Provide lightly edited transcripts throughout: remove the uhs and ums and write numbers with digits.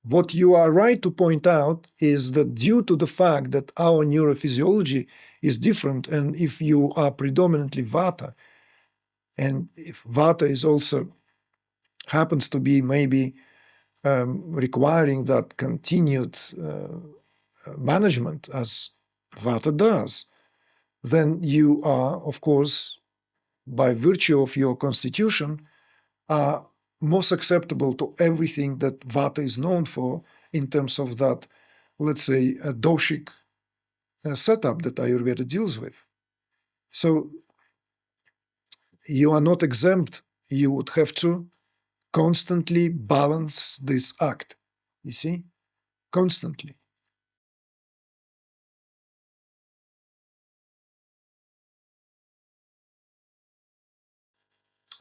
what you are right to point out is that due to the fact that our neurophysiology is different, and if you are predominantly Vata, and if Vata is also happens to be maybe requiring that continued management as Vata does, then you are, of course, by virtue of your constitution, are more susceptible to everything that Vata is known for in terms of that, let's say, a doshic setup that Ayurveda deals with. So you are not exempt. You would have to constantly balance this act, you see, constantly.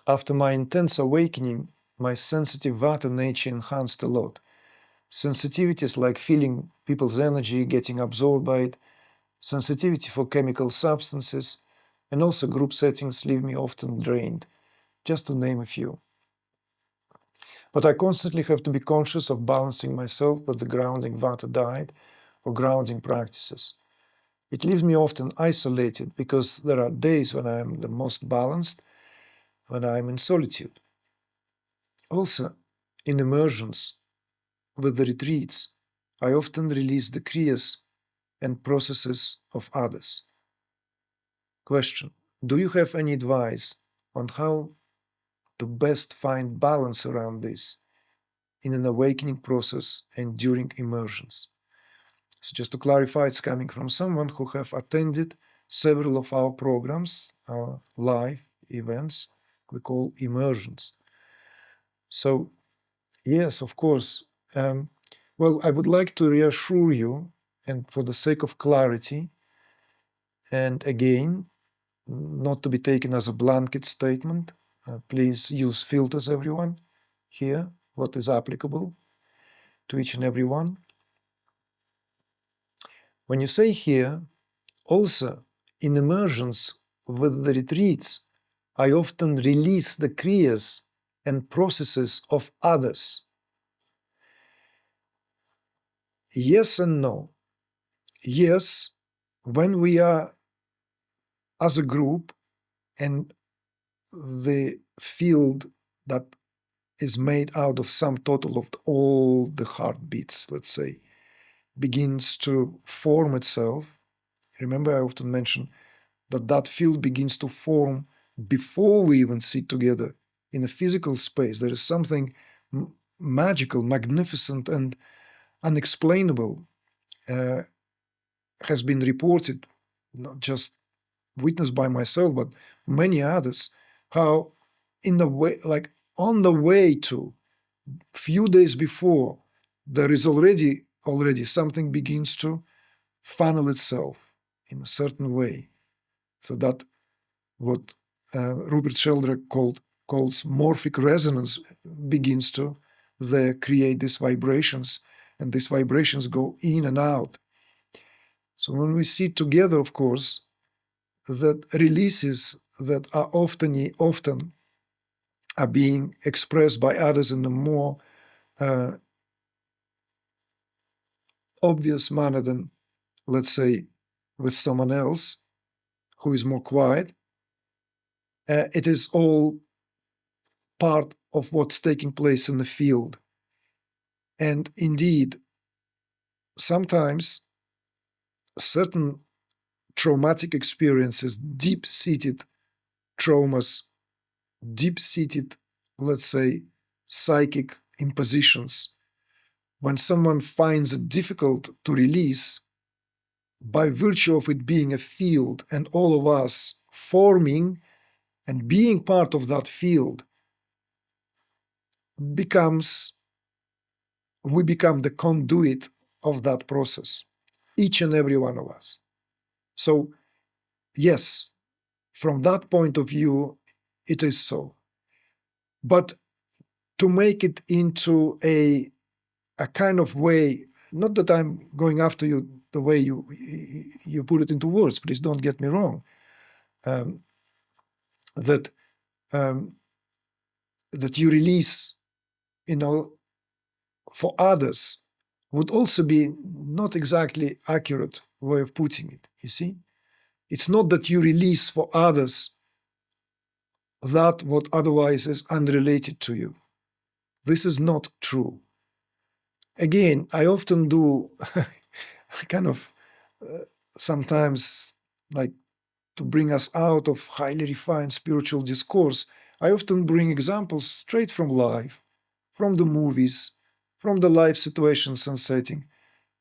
After my intense awakening, my sensitive Vata nature enhanced a lot. Sensitivities like feeling people's energy, getting absorbed by it, sensitivity for chemical substances, and also group settings leave me often drained, just to name a few. But I constantly have to be conscious of balancing myself with the grounding Vata diet or grounding practices. It leaves me often isolated because there are days when I am the most balanced, when I am in solitude. Also, in immersions, with the retreats, I often release the kriyas and processes of others. Question: do you have any advice on how to best find balance around this in an awakening process and during immersions? So just to clarify, it's coming from someone who have attended several of our programs, our live events, we call immersions. So yes, of course. Well, I would like to reassure you, and for the sake of clarity, and again, not to be taken as a blanket statement, please use filters, everyone, here, what is applicable to each and every one. When you say here, also in immersions with the retreats, I often release the kriyas and processes of others. Yes and no. Yes, when we are as a group and the field that is made out of sum total of all the heartbeats, let's say, begins to form itself. Remember, I often mention that that field begins to form before we even sit together in a physical space. There is something magical, magnificent, and unexplainable has been reported, not just witnessed by myself, but many others, how in the way, like on the way to few days before, there is already something begins to funnel itself in a certain way. So that what Rupert Sheldrake calls morphic resonance begins to create these vibrations, and these vibrations go in and out. So when we sit together, of course, that releases that are often are being expressed by others in a more obvious manner than, let's say, with someone else who is more quiet. It is all part of what's taking place in the field. And indeed, sometimes certain traumatic experiences, deep-seated traumas, deep-seated, let's say, psychic impositions, when someone finds it difficult to release, by virtue of it being a field and all of us forming and being part of that field, we become the conduit of that process, each and every one of us. So yes, from that point of view, it is so. But to make it into a kind of way, not that I'm going after you the way you put it into words, please don't get me wrong, that you release, for others would also be not exactly accurate way of putting it, you see? It's not that you release for others that what otherwise is unrelated to you. This is not true. Again, I often do kind of sometimes like to bring us out of highly refined spiritual discourse, I often bring examples straight from life, from the movies, from the life situations and setting,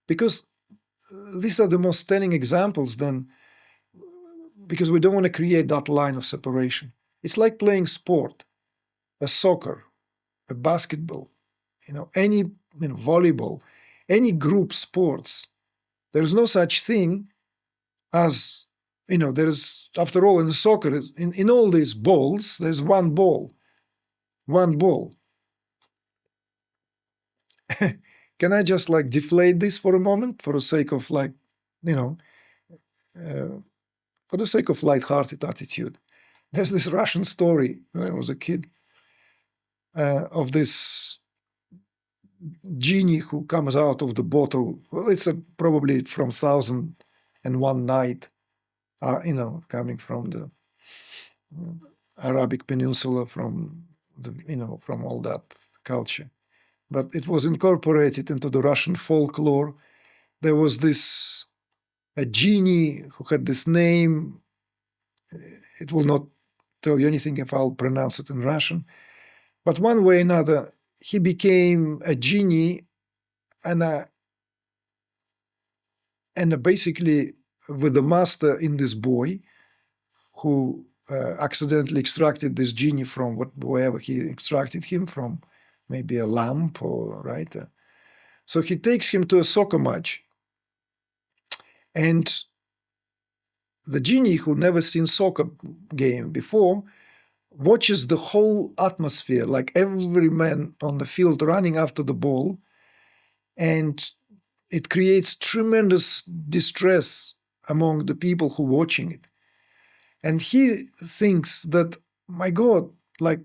because these are the most telling examples then, because we don't want to create that line of separation. It's like playing sport, a soccer, a basketball, any volleyball, any group sports. There's no such thing as, there's, after all, in soccer, in all these balls, there's one ball. One ball. Can I just like deflate this for a moment for the sake of for the sake of light-hearted attitude? There's this Russian story when I was a kid of this genie who comes out of the bottle. Well, it's probably from 1001 Night, coming from the Arabic Peninsula, from from all that culture. But it was incorporated into the Russian folklore. There was a genie who had this name. It will not tell you anything if I'll pronounce it in Russian. But one way or another, he became a genie and basically with the master in this boy who accidentally extracted this genie from wherever he extracted him from, maybe a lamp or right. So he takes him to a soccer match, and the genie, who never seen soccer game before, watches the whole atmosphere, like every man on the field running after the ball, and it creates tremendous distress among the people who are watching it. And he thinks that, my God, they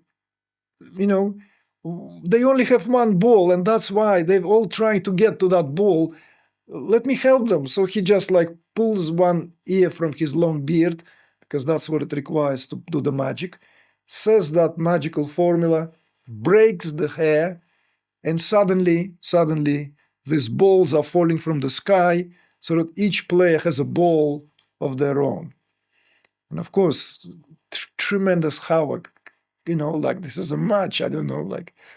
only have one ball, and that's why they're all trying to get to that ball. Let me help them. So he just pulls one ear from his long beard, because that's what it requires to do the magic, says that magical formula, breaks the hair, and suddenly, these balls are falling from the sky, so that each player has a ball of their own. And of course, tremendous havoc, this is a match, I don't know,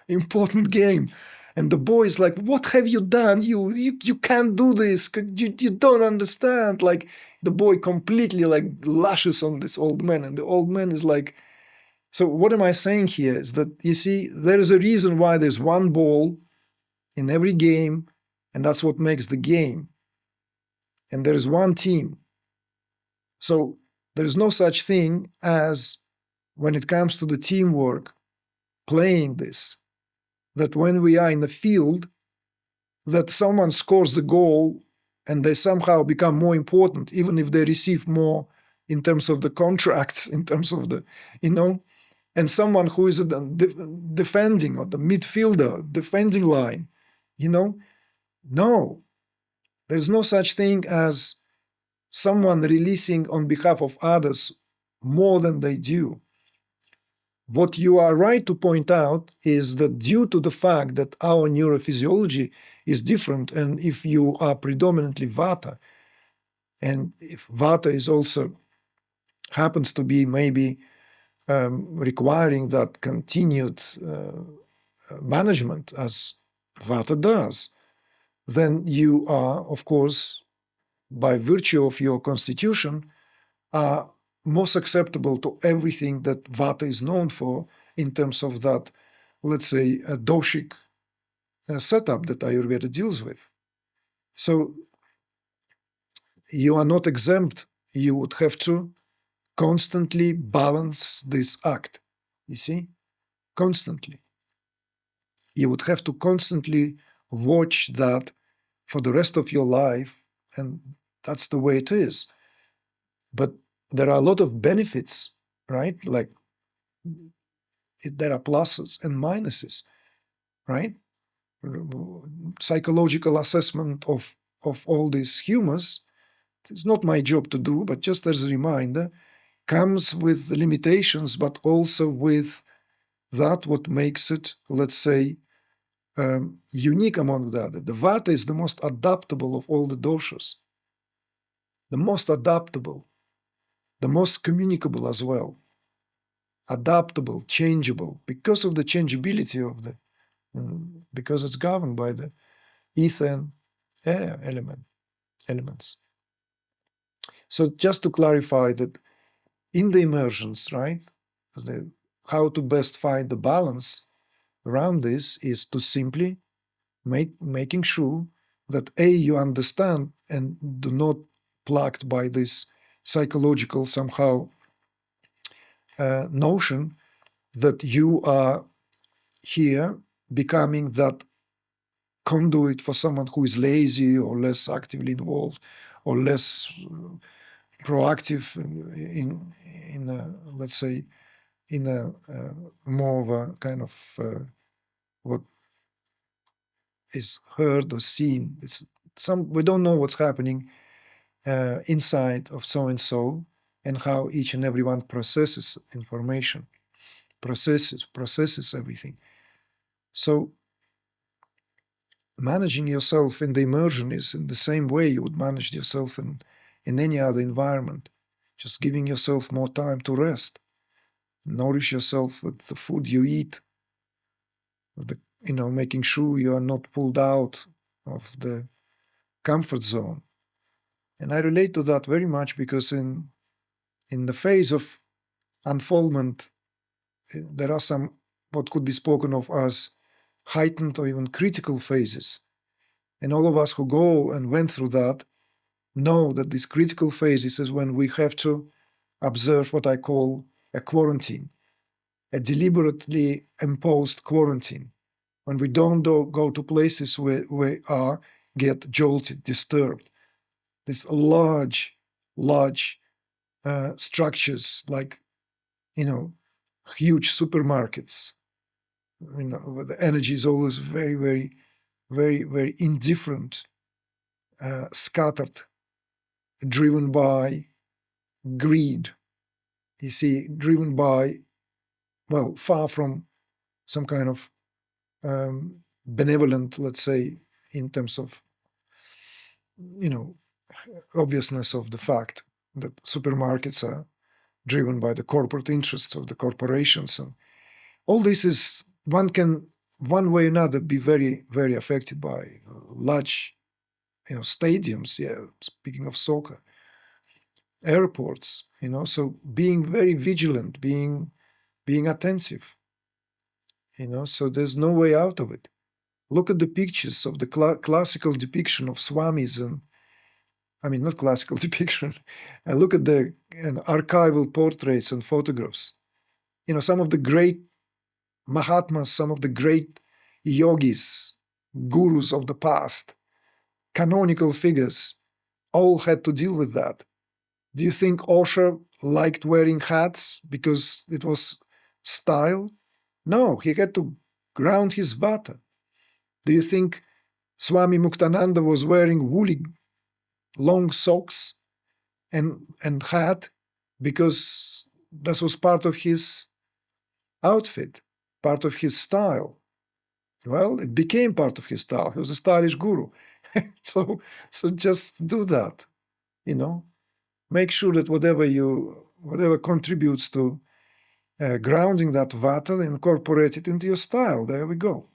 important game. And the boy is like, what have you done? You can't do this. You don't understand. The boy completely lashes on this old man. And the old man is like, so what am I saying here is that, you see, there is a reason why there's one ball in every game, and that's what makes the game. And there is one team. So there is no such thing as, when it comes to the teamwork, playing this, that when we are in the field, that someone scores the goal and they somehow become more important, even if they receive more in terms of the contracts, in terms of the, and someone who is defending, or the midfielder, defending line, no, there's no such thing as someone releasing on behalf of others more than they do. What you are right to point out is that due to the fact that our neurophysiology is different, and if you are predominantly Vata, and if Vata is also happens to be maybe requiring that continued management as Vata does, then you are, of course, by virtue of your constitution, are most acceptable to everything that Vata is known for in terms of that, let's say, a doshic setup that Ayurveda deals with. So you are not exempt. You would have to constantly balance this act, you see, constantly. You would have to constantly watch that for the rest of your life, and that's the way it is. But there are a lot of benefits, right? There are pluses and minuses, right? psychological assessment of all these humors. It's not my job to do, but just as a reminder, comes with limitations, but also with that what makes it, let's say, unique among the other. The Vata is the most adaptable of all the doshas, the most adaptable, the most communicable as well, adaptable, changeable, because of the changeability of the, because it's governed by the ether and air elements. So just to clarify that in the immersions, right, how to best find the balance around this is to simply making sure that you understand and do not plugged by this psychological somehow notion that you are here becoming that conduit for someone who is lazy or less actively involved or less proactive in let's say in a more of a kind of what is heard or seen. It's we don't know what's happening inside of so and so and how each and everyone processes information, processes everything. So managing yourself in the immersion is in the same way you would manage yourself in any other environment, just giving yourself more time to rest, nourish yourself with the food you eat, with making sure you are not pulled out of the comfort zone. And I relate to that very much because in the phase of unfoldment, there are some what could be spoken of as heightened or even critical phases. And all of us who go and went through that know that these critical phases is when we have to observe what I call a quarantine, a deliberately imposed quarantine, when we don't go to places where we get jolted, disturbed. These large structures like, huge supermarkets, where the energy is always very, very, very, very indifferent, scattered, driven by greed. You see, driven by, well, far from some kind of benevolent, let's say, in terms of, obviousness of the fact that supermarkets are driven by the corporate interests of the corporations. And all this is, one can, one way or another, be very, very affected by large, stadiums, speaking of soccer, airports, so being very vigilant, being attentive, so there's no way out of it. Look at the pictures of the classical depiction of swamis and, not classical depiction. I look at the archival portraits and photographs. Some of the great Mahatmas, some of the great yogis, gurus of the past, canonical figures, all had to deal with that. Do you think Osho liked wearing hats because it was style? No, he had to ground his vata. Do you think Swami Muktananda was wearing woolly long socks and hat because this was part of his outfit, part of his style? Well, it became part of his style. He was a stylish guru. So just do that, Make sure that whatever contributes to grounding that vata, incorporate it into your style. There we go.